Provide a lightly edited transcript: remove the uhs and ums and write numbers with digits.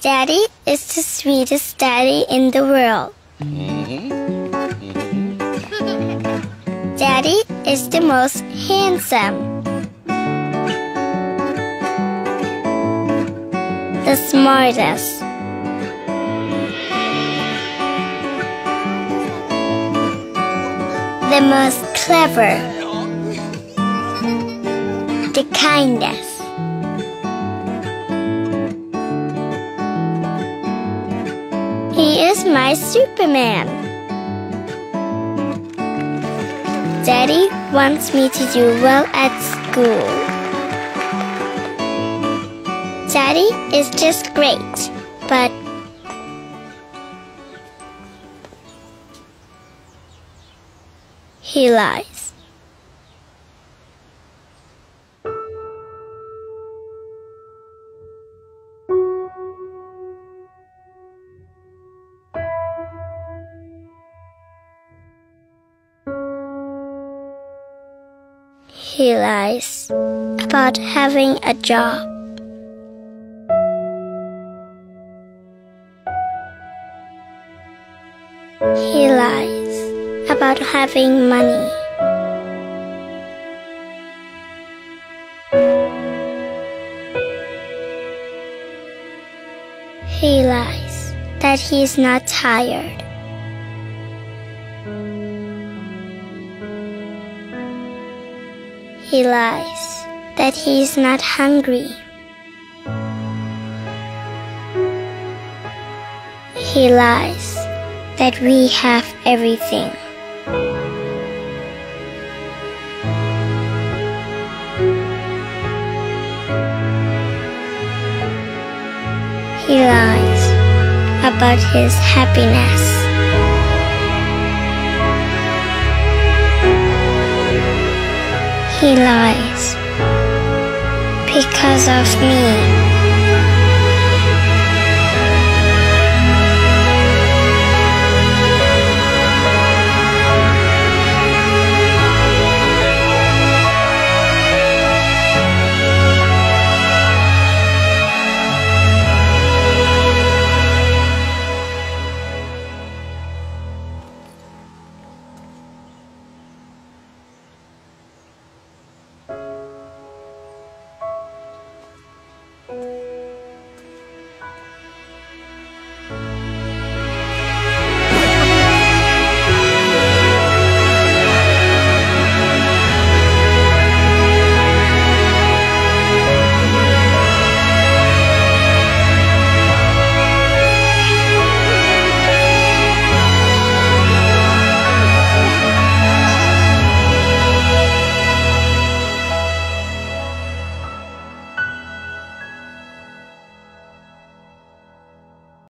Daddy is the sweetest daddy in the world. Daddy is the most handsome, the smartest, the most clever, the kindest. He is my Superman. Daddy wants me to do well at school. Daddy is just great, but he lies. He lies about having a job. He lies about having money. He lies that he's not tired. He lies that he's not hungry. He lies that we have everything. He lies about his happiness. He lies because of me.